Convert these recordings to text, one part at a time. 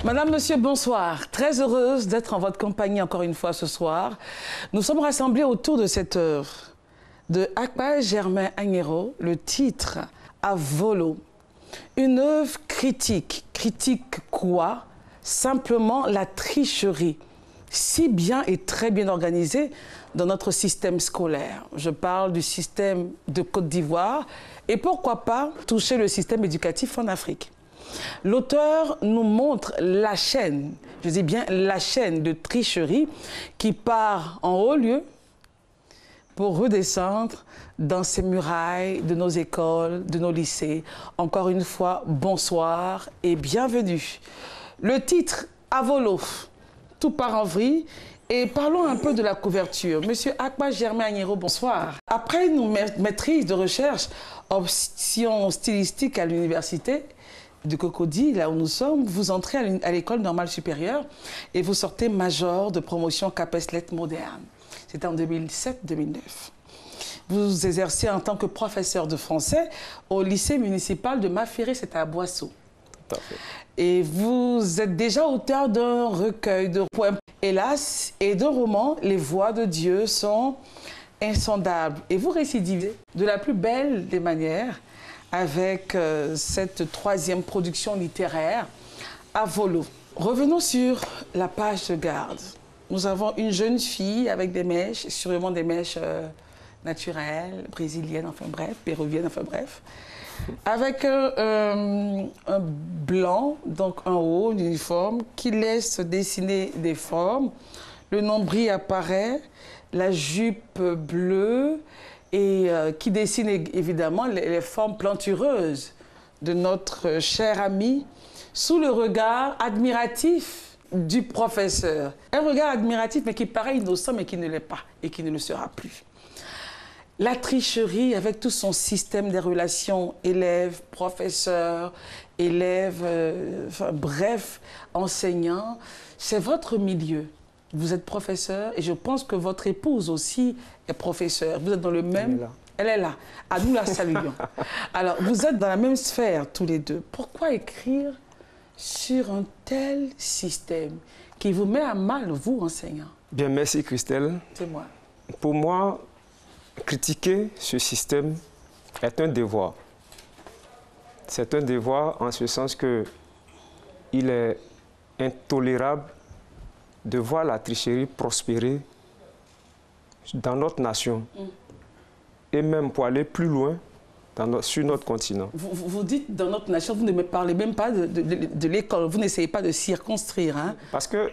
Madame, Monsieur, bonsoir. Très heureuse d'être en votre compagnie encore une fois ce soir. Nous sommes rassemblés autour de cette œuvre de Akpa Germain Agnero, le titre « À volo ». Une œuvre critique. Critique quoi? Simplement la tricherie, si bien et très bien organisée dans notre système scolaire. Je parle du système de Côte d'Ivoire et pourquoi pas toucher le système éducatif en Afrique. L'auteur nous montre la chaîne, je dis bien la chaîne de tricherie qui part en haut lieu pour redescendre dans ces murailles de nos écoles, de nos lycées. Encore une fois, bonsoir et bienvenue. Le titre, à volo, tout part en vrille. Et parlons un peu de la couverture. Monsieur Akpa Germain Agnero, bonsoir. Après une maîtrise de recherche, option stylistique à l'université de Cocody, là où nous sommes, vous entrez à l'école normale supérieure et vous sortez major de promotion CAPES Lettres modernes. C'était en 2007-2009. Vous exercez en tant que professeur de français au lycée municipal de Maféré, c'était à Boisseau. Tout à fait. Et vous êtes déjà auteur d'un recueil de poèmes, hélas, et d'un roman, Les Voix de Dieu sont insondables. Et vous récidivez de la plus belle des manières avec cette troisième production littéraire, à volo. Revenons sur la page de garde. Nous avons une jeune fille avec des mèches, sûrement des mèches naturelles, brésiliennes, enfin bref, péruviennes, enfin bref, avec un blanc, donc un haut, un uniforme, qui laisse dessiner des formes. Le nombril apparaît, la jupe bleue, et qui dessine évidemment les formes plantureuses de notre cher ami, sous le regard admiratif du professeur. Un regard admiratif, mais qui paraît innocent, mais qui ne l'est pas, et qui ne le sera plus. La tricherie, avec tout son système des relations élèves, professeurs, élèves, enfin, bref, enseignants, c'est votre milieu. Vous êtes professeur et je pense que votre épouse aussi est professeure. Vous êtes dans le même... Elle est là. À nous la saluons. Alors, vous êtes dans la même sphère tous les deux. Pourquoi écrire sur un tel système qui vous met à mal, vous, enseignant? Bien, merci Christelle. C'est moi. Pour moi, critiquer ce système est un devoir. C'est un devoir en ce sens que il est intolérable de voir la tricherie prospérer dans notre nation et même pour aller plus loin sur notre continent. Vous dites dans notre nation, vous ne me parlez même pas de l'école, vous n'essayez pas de circonscrire. Hein? Parce que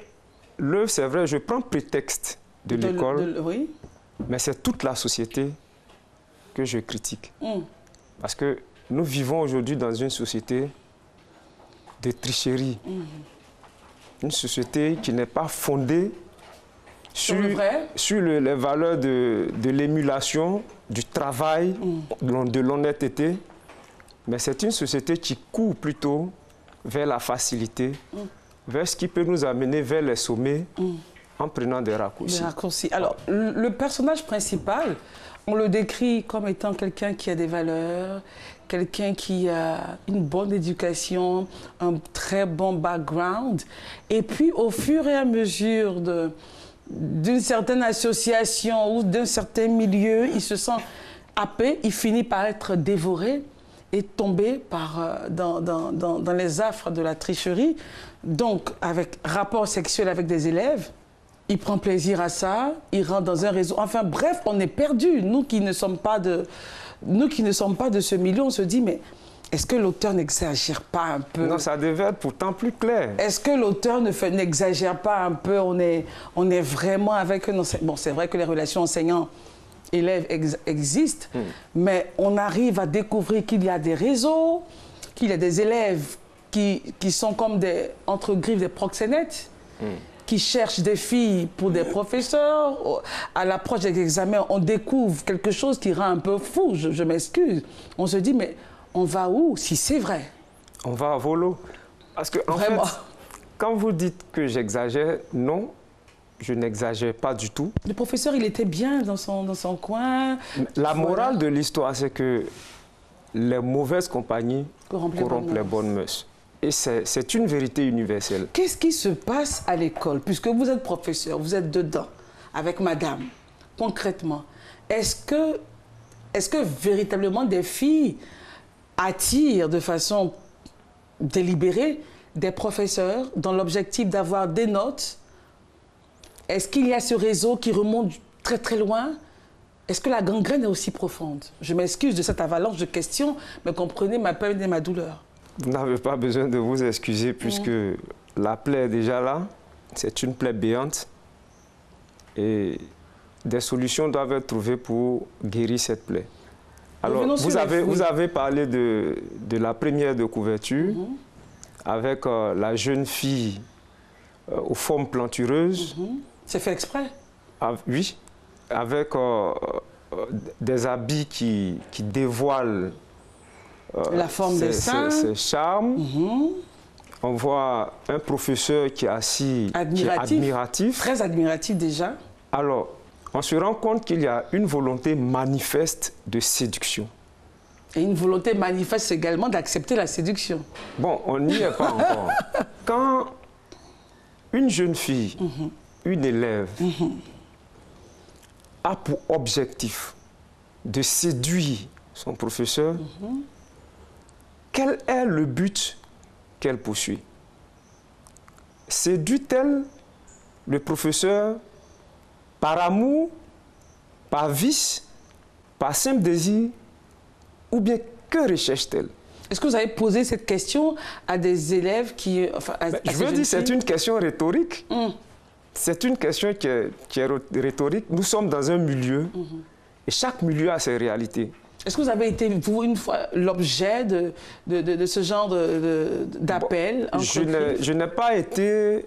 l'œuvre, c'est vrai, je prends prétexte de l'école, oui. Mais c'est toute la société que je critique. Parce que nous vivons aujourd'hui dans une société de tricherie. Une société qui n'est pas fondée sur les valeurs de l'émulation, du travail, de l'honnêteté. Mais c'est une société qui court plutôt vers la facilité, vers ce qui peut nous amener vers les sommets en prenant des raccourcis. Alors, le personnage principal, on le décrit comme étant quelqu'un qui a des valeurs, quelqu'un qui a une bonne éducation, un très bon background. Et puis, au fur et à mesure d'une certaine association ou d'un certain milieu, il se sent happé, il finit par être dévoré et tomber dans les affres de la tricherie. Donc, avec rapport sexuel avec des élèves, il prend plaisir à ça, il rentre dans un réseau. Enfin bref, on est perdus. Nous qui ne sommes pas de ce milieu, on se dit, mais est-ce que l'auteur n'exagère pas un peu? Non, ça devait être pourtant plus clair. Est-ce que l'auteur n'exagère pas un peu? On est vraiment avec... Bon, c'est vrai que les relations enseignants-élèves existent, mais on arrive à découvrir qu'il y a des réseaux, qu'il y a des élèves qui sont comme des, entre griffes, des proxénètes, qui cherchent des filles pour des professeurs. À l'approche des examens, on découvre quelque chose qui rend un peu fou, je m'excuse. On se dit, mais on va où, si c'est vrai? On va à volo. Parce que, en fait, quand vous dites que j'exagère, non, je n'exagère pas du tout. Le professeur, il était bien dans son coin. La morale de l'histoire, c'est que les mauvaises compagnies corrompent les bonnes mœurs. Et c'est une vérité universelle. Qu'est-ce qui se passe à l'école? Puisque vous êtes professeur, vous êtes dedans, avec madame, concrètement. Est-ce que véritablement des filles attirent de façon délibérée des professeurs dans l'objectif d'avoir des notes? Est-ce qu'il y a ce réseau qui remonte très très loin? Est-ce que la gangrène est aussi profonde? Je m'excuse de cette avalanche de questions, mais comprenez ma peine et ma douleur. Vous n'avez pas besoin de vous excuser puisque la plaie est déjà là. C'est une plaie béante. Et des solutions doivent être trouvées pour guérir cette plaie. Alors, vous avez parlé de la première de couverture avec la jeune fille aux formes plantureuses. C'est fait exprès? Oui, avec des habits qui dévoilent la forme des seins. Ses charmes. On voit un professeur qui est assis, qui est admiratif. Très admiratif déjà. Alors, on se rend compte qu'il y a une volonté manifeste de séduction. Et une volonté manifeste également d'accepter la séduction. Bon, on n'y est pas encore. Quand une jeune fille, une élève, a pour objectif de séduire son professeur, quel est le but qu'elle poursuit? Séduit-elle le professeur par amour, par vice, par simple désir, ou bien que recherche-t-elle? Est-ce que vous avez posé cette question à des élèves qui... je veux dire, c'est une question rhétorique. C'est une question qui est rhétorique. Nous sommes dans un milieu et chaque milieu a ses réalités. Est-ce que vous avez été, vous, une fois, l'objet de ce genre d'appel? Bon, je n'ai pas été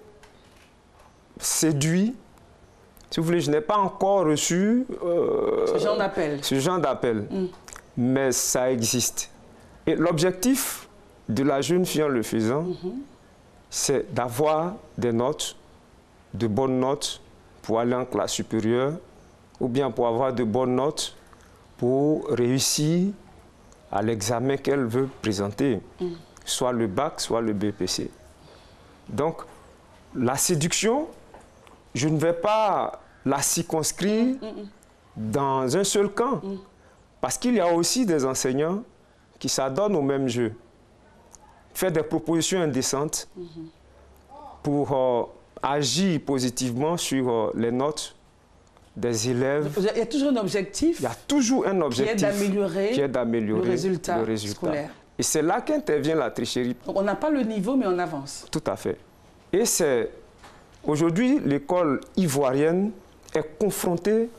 séduit. Si vous voulez, je n'ai pas encore reçu ce genre d'appel. Ce genre d'appel. Mais ça existe. Et l'objectif de la jeune fille en le faisant, c'est d'avoir des notes, de bonnes notes pour aller en classe supérieure, ou bien pour avoir de bonnes notes pour réussir à l'examen qu'elle veut présenter, soit le bac, soit le BPC. Donc, la séduction, je ne vais pas la circonscrire dans un seul camp, parce qu'il y a aussi des enseignants qui s'adonnent au même jeu. Faire des propositions indécentes pour agir positivement sur les notes des élèves. Il y a toujours un objectif. Il y a toujours un objectif qui est d'améliorer le résultat scolaire. Et c'est là qu'intervient la tricherie. Donc on n'a pas le niveau, mais on avance. Tout à fait. Et c'est... Aujourd'hui, l'école ivoirienne est confrontée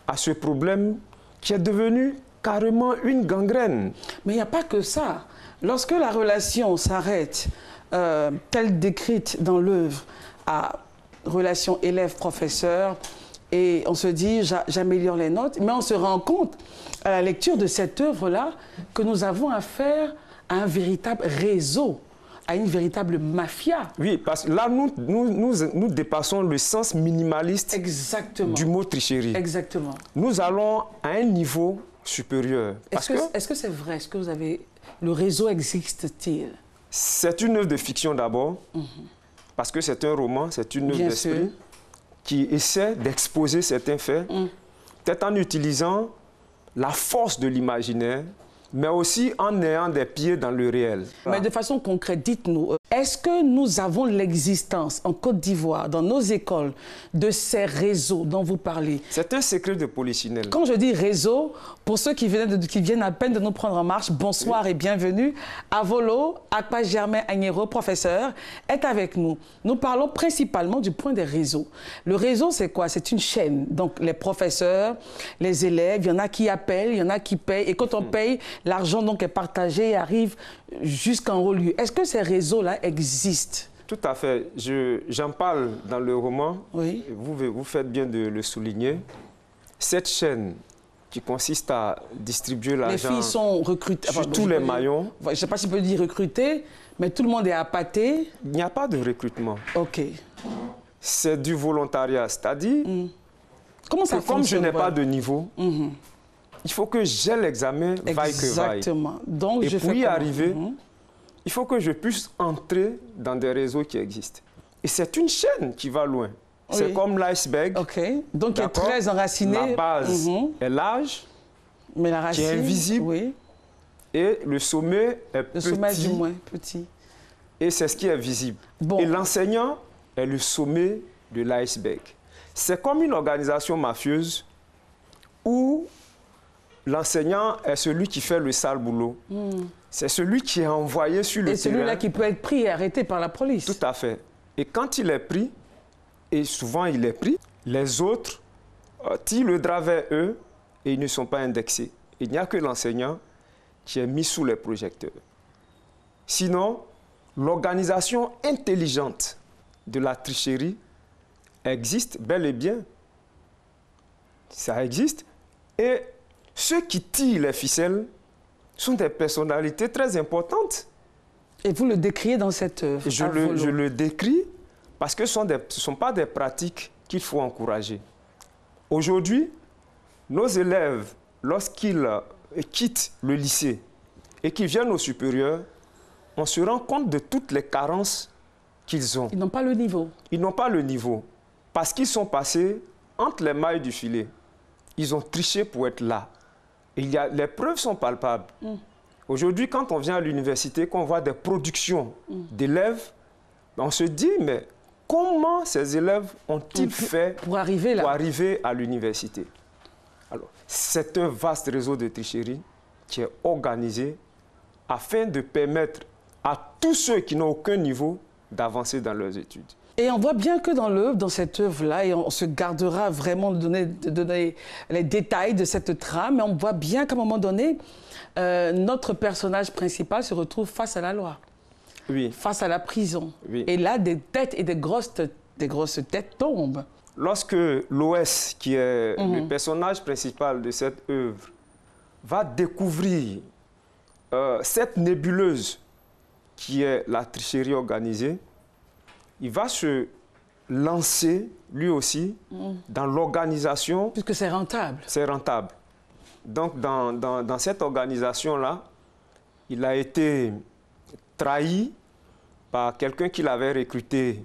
à ce problème qui est devenu carrément une gangrène. Mais il n'y a pas que ça. Lorsque la relation s'arrête, telle décrite dans l'œuvre, à relation élève-professeur, et on se dit, j'améliore les notes, mais on se rend compte, à la lecture de cette œuvre-là, que nous avons affaire à un véritable réseau, à une véritable mafia. Oui, parce que là, nous dépassons le sens minimaliste du mot tricherie. Exactement. Nous allons à un niveau supérieur. Est-ce que c'est vrai? Est-ce que vous avez... Le réseau existe-t-il? C'est une œuvre de fiction d'abord, parce que c'est un roman, c'est une œuvre d'esprit qui essaie d'exposer certains faits, peut-être en utilisant la force de l'imaginaire, mais aussi en ayant des pieds dans le réel. Mais de façon concrète, dites-nous, est-ce que nous avons l'existence en Côte d'Ivoire, dans nos écoles, de ces réseaux dont vous parlez? C'est un secret de polichinelle. Quand je dis réseau, pour ceux qui viennent à peine de nous prendre en marche, bonsoir et bienvenue. Avolo Akpa Germain Agnero, professeur, est avec nous. Nous parlons principalement du point des réseaux. Le réseau, c'est quoi? C'est une chaîne. Donc, les professeurs, les élèves, il y en a qui appellent, il y en a qui payent. Et quand on paye, l'argent donc est partagé et arrive jusqu'en haut lieu. Est-ce que ces réseaux-là existent? Tout à fait. J'en parle dans le roman. Oui. Vous faites bien de le souligner. Cette chaîne qui consiste à distribuer l'argent... Les filles sont recrutées. Sur tous les maillons. Je ne sais pas si on peut dire recruter, mais tout le monde est appâté. Il n'y a pas de recrutement. OK. C'est du volontariat, c'est-à-dire... Comment ça fonctionne? Comme je n'ai pas de niveau, il faut que j'ai l'examen vaille que vaille. Exactement. Donc, et pour y arriver, il faut que je puisse entrer dans des réseaux qui existent. Et c'est une chaîne qui va loin. Oui. C'est comme l'iceberg. OK. Donc, il est très enraciné. La base est large, mais la racine, qui est invisible. Oui. Et le sommet est petit. Le sommet du moins petit. Et c'est ce qui est visible. Bon. Et l'enseignant est le sommet de l'iceberg. C'est comme une organisation mafieuse où l'enseignant est celui qui fait le sale boulot. C'est celui qui est envoyé sur le terrain. Et celui-là qui peut être pris et arrêté par la police. Tout à fait. Et quand il est pris, et souvent il est pris, les autres tirent le drap vers eux et ils ne sont pas indexés. Il n'y a que l'enseignant qui est mis sous les projecteurs. Sinon, l'organisation intelligente de la tricherie existe bel et bien. Ça existe. Et ceux qui tirent les ficelles sont des personnalités très importantes. Et vous le décriez dans cette œuvre? Je le décris parce que ce ne sont pas des pratiques qu'il faut encourager. Aujourd'hui, nos élèves, lorsqu'ils quittent le lycée et qu'ils viennent au supérieur, on se rend compte de toutes les carences qu'ils ont. Ils n'ont pas le niveau. Ils n'ont pas le niveau parce qu'ils sont passés entre les mailles du filet. Ils ont triché pour être là. Et les preuves sont palpables. Aujourd'hui, quand on vient à l'université, qu'on voit des productions d'élèves, on se dit, mais comment ces élèves ont-ils fait pour arriver à l'université? Alors, c'est un vaste réseau de tricherie qui est organisé afin de permettre à tous ceux qui n'ont aucun niveau d'avancer dans leurs études. Et on voit bien que dans cette œuvre-là, et on se gardera vraiment de donner les détails de cette trame, mais on voit bien qu'à un moment donné, notre personnage principal se retrouve face à la loi, face à la prison. Et là, des têtes et des grosses têtes tombent. Lorsque l'OS, qui est le personnage principal de cette œuvre, va découvrir cette nébuleuse qui est la tricherie organisée, il va se lancer, lui aussi, dans l'organisation. Puisque c'est rentable. C'est rentable. Donc, dans cette organisation-là, il a été trahi par quelqu'un qui l'avait recruté.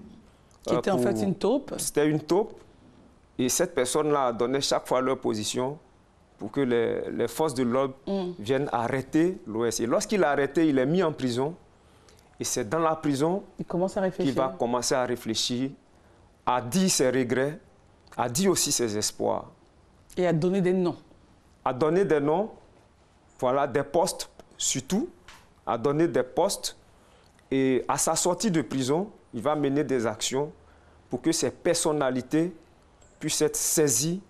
Qui était en fait une taupe. C'était une taupe. Et cette personne-là donnait chaque fois leur position pour que les forces de l'ordre viennent arrêter l'OS. Et lorsqu'il a arrêté, il est mis en prison. Et c'est dans la prison qu'il va commencer à réfléchir, à dire ses regrets, à dire aussi ses espoirs. Et à donner des noms. À donner des noms, voilà, des postes surtout, à donner des postes. Et à sa sortie de prison, il va mener des actions pour que ces personnalités puissent être saisies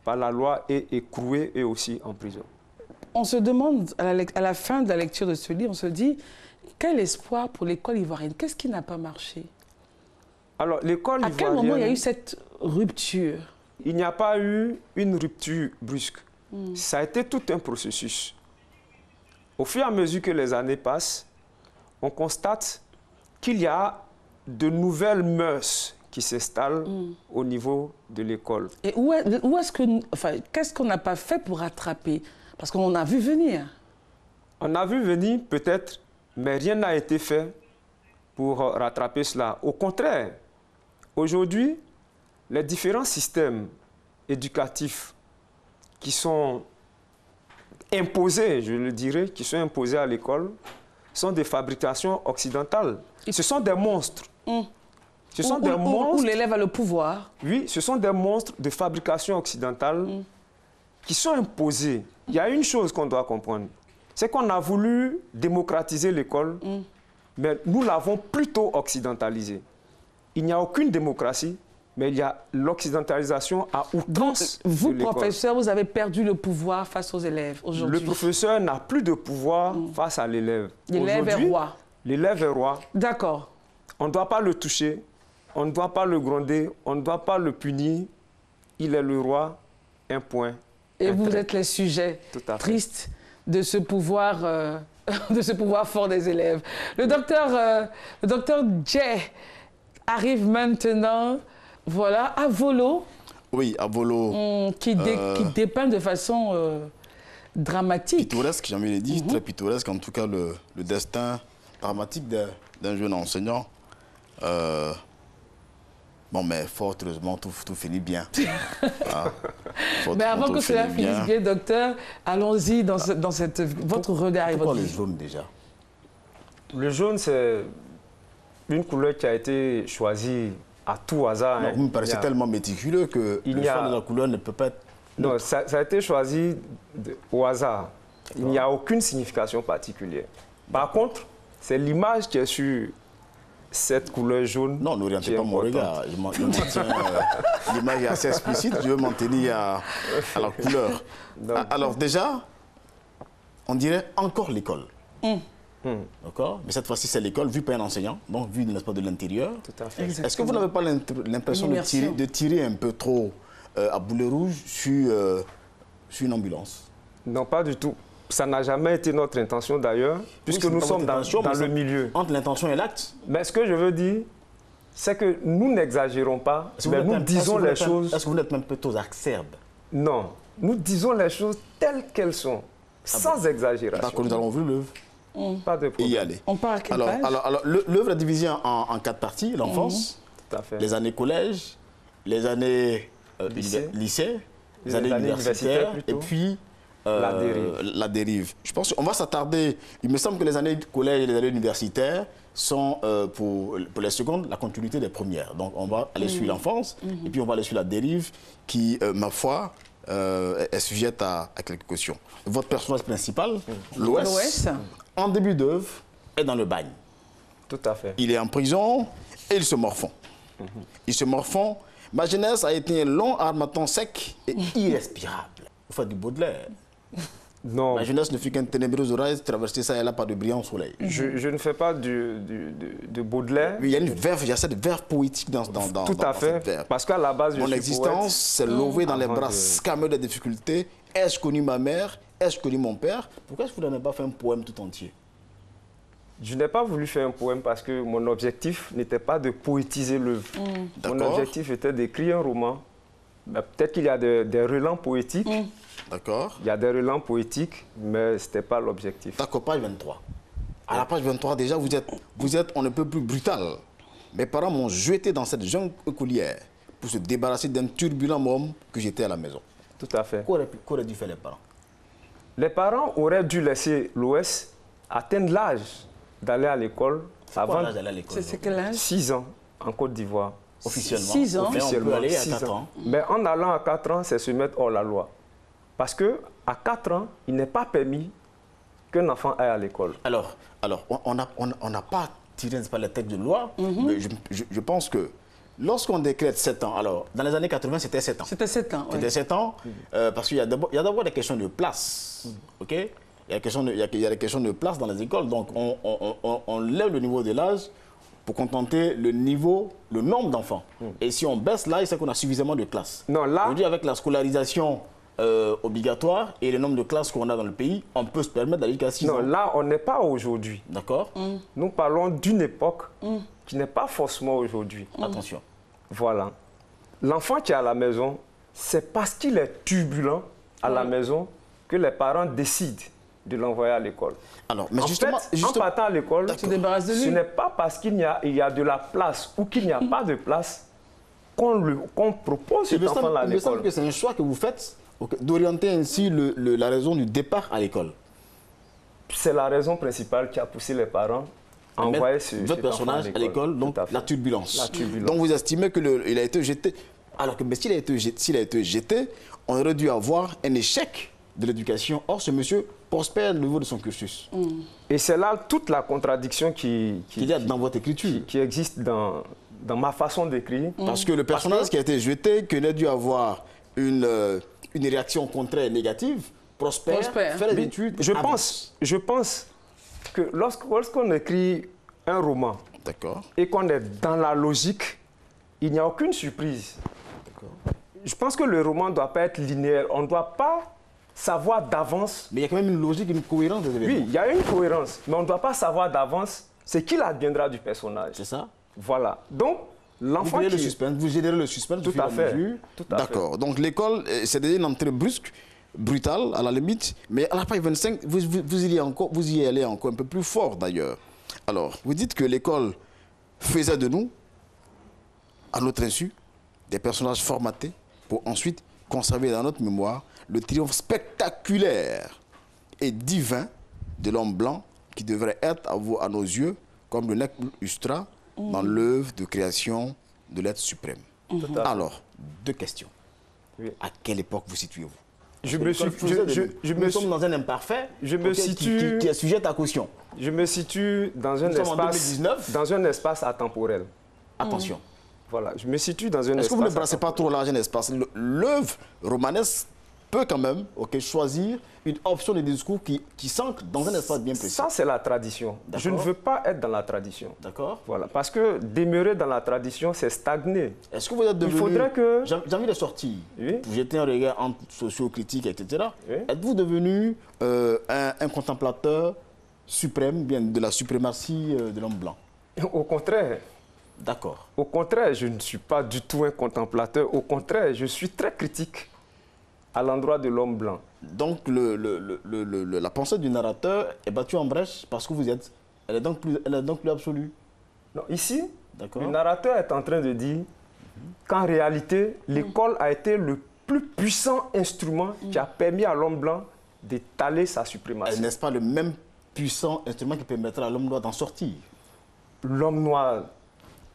par la loi et écrouées eux aussi en prison. On se demande, à la fin de la lecture de ce livre, on se dit, quel espoir pour l'école ivoirienne? Qu'est-ce qui n'a pas marché? Alors, l'école ivoirienne... À quel moment il y a eu cette rupture? Il n'y a pas eu une rupture brusque. Ça a été tout un processus. Au fur et à mesure que les années passent, on constate qu'il y a de nouvelles mœurs qui s'installent au niveau de l'école. Et qu'est-ce qu'on n'a pas fait pour rattraper? Parce qu'on a vu venir. On a vu venir peut-être, mais rien n'a été fait pour rattraper cela. Au contraire, aujourd'hui, les différents systèmes éducatifs qui sont imposés, je le dirais, qui sont imposés à l'école, sont des fabrications occidentales. Ce sont des monstres. Ce sont des monstres... Où l'élève a le pouvoir. Oui, ce sont des monstres de fabrication occidentale qui sont imposés. Il y a une chose qu'on doit comprendre, c'est qu'on a voulu démocratiser l'école, mais nous l'avons plutôt occidentalisée. Il n'y a aucune démocratie, mais il y a l'occidentalisation à outrance. Vous, professeur, vous avez perdu le pouvoir face aux élèves aujourd'hui. Le professeur n'a plus de pouvoir face à l'élève. L'élève est roi. L'élève est roi. D'accord. On ne doit pas le toucher, on ne doit pas le gronder, on ne doit pas le punir. Il est le roi, un point. Et vous êtes les sujets tristes de ce pouvoir, fort des élèves. Le docteur Jay arrive maintenant, voilà, à Volo. Oui, à Volo. Qui dépeint de façon dramatique. Pittoresque, j'ai envie de dire, très pittoresque. En tout cas, le destin dramatique d'un jeune enseignant. Bon, mais fort heureusement, tout finit bien. Mais avant que cela finisse bien, docteur, allons-y dans, votre regard et votre... Pourquoi le jaune déjà? Le jaune, c'est une couleur qui a été choisie à tout hasard. Non, vous me paraissez tellement méticuleux que le choix de la couleur ne peut pas être... Non, ça a été choisi au hasard. Il n'y a aucune signification particulière. Par contre, c'est l'image qui est sur cette couleur jaune. Non, n'orientez pas mon regard. L'image est assez explicite, je veux m'en tenir à la couleur. Donc, alors déjà, on dirait encore l'école. D'accord? Mais cette fois-ci, c'est l'école vue par un enseignant, donc vue, n'est-ce pas, de l'intérieur. Tout à fait. Est-ce que vous n'avez pas l'impression de tirer un peu trop à boulet rouge sur une ambulance? Non, pas du tout. Ça n'a jamais été notre intention d'ailleurs, puisque nous sommes dans le milieu. Entre l'intention et l'acte? Mais ce que je veux dire, c'est que nous n'exagérons pas, mais nous disons les choses... Est-ce que vous n'êtes même plutôt acerbe? Non, nous disons les choses telles qu'elles sont, sans exagération. D'accord, nous allons ouvrir l'œuvre. Pas de problème. Et y aller. On part à quelle page? Alors l'œuvre est divisée en 4 parties. L'enfance, les années collège, les années lycée, les années universitaires, et puis la dérive. Je pense qu'on va s'attarder. Il me semble que les années collège et les années universitaires sont pour les secondes la continuité des premières. Donc on va aller sur l'enfance et puis on va aller sur la dérive qui, ma foi, est sujette à quelques questions. Votre personnage principal, l'Ouest, en début d'œuvre, est dans le bagne. Tout à fait. Il est en prison et il se morfond. Il se morfond. Ma jeunesse a été un long harmattan sec et irrespirable. Vous faites du Baudelaire. Non. Ma jeunesse ne fut qu'un ténébreux orage traversé ça et là par de brillants soleils. Je ne fais pas de Baudelaire. Oui, il y a cette verve poétique dans Tout à fait, parce qu'à la base, mon existence s'est levée dans les bras scameux des difficultés. Ai-je connu ma mère? Ai-je connu mon père? Pourquoi est-ce que vous n'avez pas fait un poème tout entier? Je n'ai pas voulu faire un poème parce que mon objectif n'était pas de poétiser l'œuvre. Mon objectif était d'écrire un roman. Peut-être qu'il y a des relents poétiques. D'accord. Il y a des relents poétiques, mais ce n'était pas l'objectif. D'accord, page 23. À la page 23, déjà, vous êtes on ne peut plus brutal. Mes parents m'ont jeté dans cette jungle écolière pour se débarrasser d'un turbulent homme que j'étais à la maison. Tout à fait. Qu'auraient dû faire les parents? Les parents auraient dû laisser l'Ouest atteindre l'âge d'aller à l'école. Avant l'âge d'aller à l'école? C'est quel âge? 6 ans en Côte d'Ivoire. Officiellement? 6 ans. Mais on peut aller à 4 ans. Mais en allant à 4 ans, c'est se mettre hors la loi. Parce qu'à 4 ans, il n'est pas permis qu'un enfant aille à l'école. Alors on n'a pas tiré la texte de loi, mais je pense que lorsqu'on décrète 7 ans, alors dans les années 80, c'était 7 ans. C'était 7 ans, oui. C'était 7 ans, parce qu'il y a d'abord des questions de place, ok? Il y a des questions de place dans les écoles, donc on lève le niveau de l'âge pour contenter le nombre d'enfants. Et si on baisse l'âge, c'est qu'on a suffisamment de classes. Non, là... Aujourd'hui, avec la scolarisation obligatoire et le nombre de classes qu'on a dans le pays, on peut se permettre d'aller jusqu'à 6 ans. Non, là, on n'est pas aujourd'hui. D'accord. Nous parlons d'une époque qui n'est pas forcément aujourd'hui. Attention. Voilà. L'enfant qui est à la maison, c'est parce qu'il est turbulent à la maison que les parents décident de l'envoyer à l'école. Alors, mais en partant à l'école, ce n'est pas parce qu'il y a de la place ou qu'il n'y a pas de place qu'on propose cet enfant à l'école. Il me semble que c'est un choix que vous faites d'orienter ainsi la raison du départ à l'école. C'est la raison principale qui a poussé les parents à envoyer votre personnage à l'école, donc la turbulence. La turbulence. Donc vous estimez qu'il a été jeté. Alors que s'il a été jeté, on aurait dû avoir un échec de l'éducation. Or, ce monsieur prospère au niveau de son cursus. Et c'est là toute la contradiction qu'il y a dans votre écriture. Qui existe dans ma façon d'écrire. Parce que le personnage qui a été jeté, qu'il a dû avoir une réaction contraire négative, prospère. Faire des études. Je pense que lorsqu'on écrit un roman et qu'on est dans la logique, il n'y a aucune surprise. Je pense que le roman ne doit pas être linéaire. On ne doit pas savoir d'avance. Mais il y a quand même une logique, une cohérence des événements. Oui, il y a une cohérence, mais on ne doit pas savoir d'avance ce qu'il adviendra du personnage. C'est ça? Voilà. Donc, l'enfant vous suspense, vous générez le suspense. Tout à fait. D'accord. Donc l'école, c'est déjà une entrée brusque, brutale à la limite, mais à la page 25, vous y allez encore un peu plus fort d'ailleurs. Alors, vous dites que l'école faisait de nous, à notre insu, des personnages formatés pour ensuite conserver dans notre mémoire le triomphe spectaculaire et divin de l'homme blanc qui devrait être, à nos yeux, comme le nec plus ultra dans l'œuvre de création de l'être suprême. Alors, deux questions. Oui. À quelle époque vous situez-vous? Nous sommes dans un imparfait qui est sujet à caution. Je me situe dans un espace atemporel. Attention. Voilà, je me situe dans un espace. Est-ce que vous ne brassez pas trop large un espace? L'œuvre romanesque peut quand même choisir une option de discours qui s'ancre dans un espace bien précis. Ça, c'est la tradition. Je ne veux pas être dans la tradition. D'accord. Voilà, parce que demeurer dans la tradition, c'est stagner. Est-ce que vous êtes devenu... Il faudrait que... J'ai envie de sortir, oui, pour jeter un regard entre socio-critique, etc. Oui. Êtes-vous devenu un contemplateur suprême, bien de la suprématie de l'homme blanc? Au contraire. D'accord. Au contraire, je ne suis pas du tout un contemplateur. Au contraire, je suis très critique à l'endroit de l'homme blanc. Donc, la pensée du narrateur est battue en brèche parce que elle est donc plus absolue. Non, ici, le narrateur est en train de dire qu'en réalité, l'école a été le plus puissant instrument qui a permis à l'homme blanc d'étaler sa suprématie. N'est-ce pas le même puissant instrument qui permettra à l'homme noir d'en sortir? L'homme noir...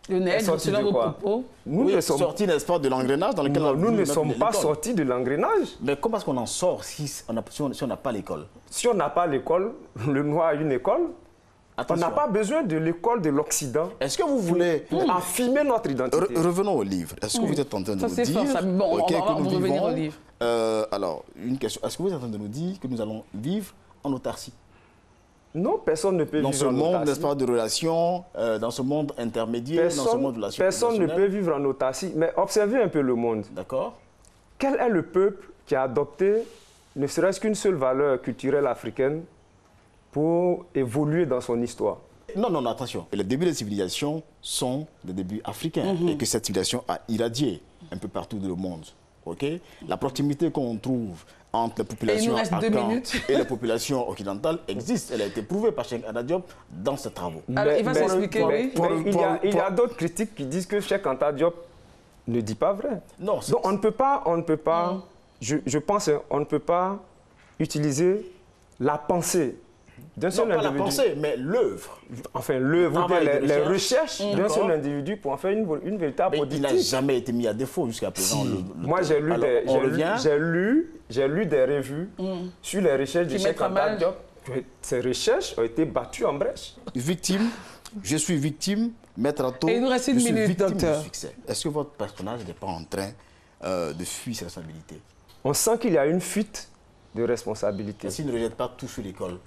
Le nègre, selon vos propos. Nous ne sommes sortis, n'est-ce pas, de l'engrenage dans lequel nous ne sommes pas sortis de l'engrenage. Mais comment est-ce qu'on en sort si on n'a pas l'école? Si on n'a pas l'école, le noir a une école. Attention. On n'a pas besoin de l'école de l'Occident. Est-ce que vous voulez affirmer notre identité? Revenons au livre. Est-ce que vous êtes en train de nous dire... Bon, on va revenir au livre. Alors, une question. Est-ce que vous êtes en train de nous dire que nous allons vivre en autarcie? Non, personne ne peut vivre en autarcie. Dans ce monde, n'est-ce pas, de relations, dans ce monde intermédiaire, dans ce monde de la personne ne peut vivre en autarcie. Mais observez un peu le monde. D'accord. Quel est le peuple qui a adopté ne serait-ce qu'une seule valeur culturelle africaine pour évoluer dans son histoire? Non, attention. Les débuts des civilisations sont des débuts africains et que cette civilisation a irradié un peu partout dans le monde. Okay? La proximité qu'on trouve entre les populations africaines et les populations occidentales existe. Elle a été prouvée par Cheikh Anta Diop dans ses travaux. Alors, il va s'expliquer, oui. Il y a d'autres critiques qui disent que Cheikh Anta Diop ne dit pas vrai. Non. Donc on ne peut pas, je pense, on ne peut pas utiliser la pensée d'un seul individu. Non, pas la pensée, mais l'œuvre. Enfin, l'œuvre, les recherches d'un seul individu pour en faire une véritable politique. Il n'a jamais été mis à défaut jusqu'à présent. Moi, j'ai lu des revues sur les recherches de Cheikh Anta Diop. Ces recherches ont été battues en brèche. Victime, je suis victime, maître Atto. Et il nous reste une minute, docteur. Est-ce que votre personnage n'est pas en train de fuir ses responsabilités? On sent qu'il y a une fuite de responsabilité. Est-ce qu'il ne rejette pas tout sur l'école?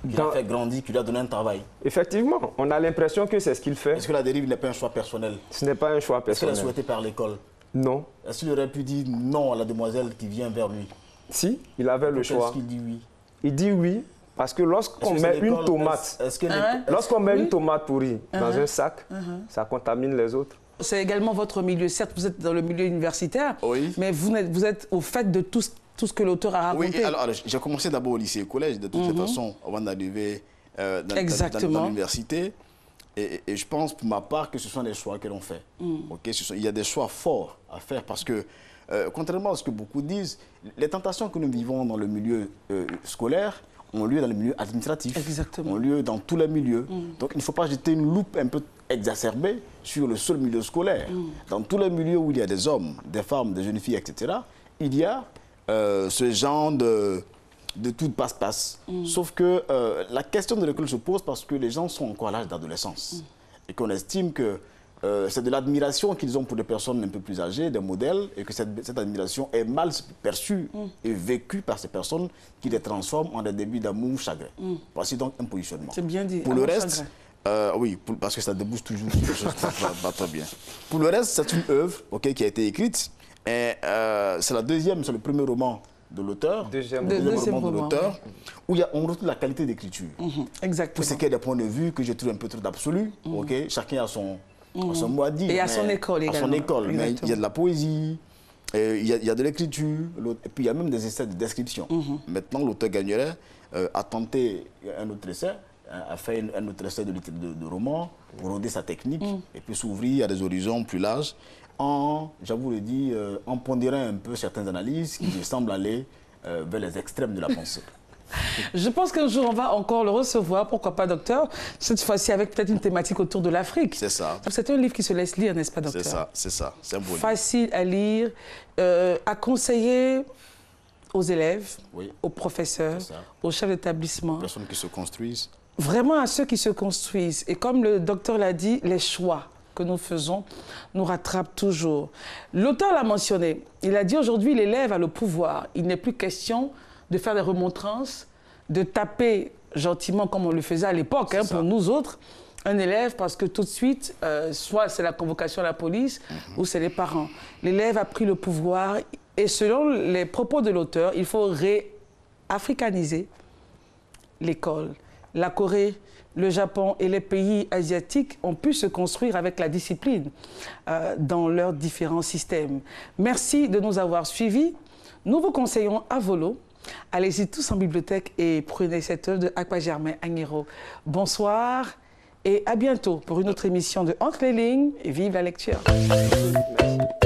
Il a fait grandir, qu'il lui a donné un travail. Effectivement, on a l'impression que c'est ce qu'il fait. Est-ce que la dérive n'est pas un choix personnel? Ce n'est pas un choix personnel. Est-ce qu'elle est souhaitée par l'école? Non. Est-ce qu'il aurait pu dire non à la demoiselle qui vient vers lui? Si, il avait le choix. Est-ce qu'il dit oui? Il dit oui, parce que lorsqu'on met une tomate, une tomate pourrie dans un sac, ça contamine les autres. C'est également votre milieu. Certes, vous êtes dans le milieu universitaire, mais vous êtes au fait de tout ce que l'auteur a raconté. Oui, alors j'ai commencé d'abord au lycée et au collège, de toute façon, avant d'arriver dans l'université. Et je pense, pour ma part, que ce sont des choix que l'on fait. Il y a des choix forts à faire parce que, contrairement à ce que beaucoup disent, les tentations que nous vivons dans le milieu scolaire ont lieu dans le milieu administratif, ont lieu dans tous les milieux. Donc il ne faut pas jeter une loupe un peu exacerbée sur le seul milieu scolaire. Dans tous les milieux où il y a des hommes, des femmes, des jeunes filles, etc., il y a ce genre de tout passe-passe. Sauf que la question de l'école se pose parce que les gens sont encore à l'âge d'adolescence. Et qu'on estime que c'est de l'admiration qu'ils ont pour des personnes un peu plus âgées, des modèles, et que cette admiration est mal perçue et vécue par ces personnes qui les transforment en des débuts d'amour chagrin. Voici donc un positionnement. C'est bien dit. Pour le reste, oui, parce que ça débouche toujours sur quelque chose qui va très bien. Pour le reste, c'est une œuvre qui a été écrite. Et c'est le premier roman de l'auteur, deuxième roman de l'auteur, où on retrouve la qualité d'écriture. Exactement. Pour ce qui est des points de vue que je trouve un peu trop d'absolu, chacun a son mot à dire. Et à son école également. À son école, mais il y a de la poésie, il y a de l'écriture, et puis il y a même des essais de description. Maintenant, l'auteur gagnerait à tenter un autre essai a fait un autre essai de roman pour roder sa technique et puis s'ouvrir à des horizons plus larges j'avoue le dire, en pondérant un peu certaines analyses qui me semblent aller vers les extrêmes de la pensée. Je pense qu'un jour, on va encore le recevoir, pourquoi pas, docteur, cette fois-ci avec peut-être une thématique autour de l'Afrique. C'est ça. C'est un livre qui se laisse lire, n'est-ce pas, docteur? C'est ça. C'est un beau livre. Facile à lire, à conseiller aux élèves, aux professeurs, aux chefs d'établissement. Aux personnes qui se construisent. Vraiment à ceux qui se construisent. Et comme le docteur l'a dit, les choix que nous faisons nous rattrapent toujours. L'auteur l'a mentionné. Il a dit aujourd'hui, l'élève a le pouvoir. Il n'est plus question de faire des remontrances, de taper gentiment comme on le faisait à l'époque, pour nous autres, un élève, parce que tout de suite, soit c'est la convocation à la police, ou c'est les parents. L'élève a pris le pouvoir et selon les propos de l'auteur, il faut réafricaniser l'école. La Corée, le Japon et les pays asiatiques ont pu se construire avec la discipline dans leurs différents systèmes. Merci de nous avoir suivis. Nous vous conseillons à volo. Allez-y tous en bibliothèque et prenez cette œuvre de Akpa Germain Agnero. Bonsoir et à bientôt pour une autre émission de Entre les lignes et vive la lecture. Merci.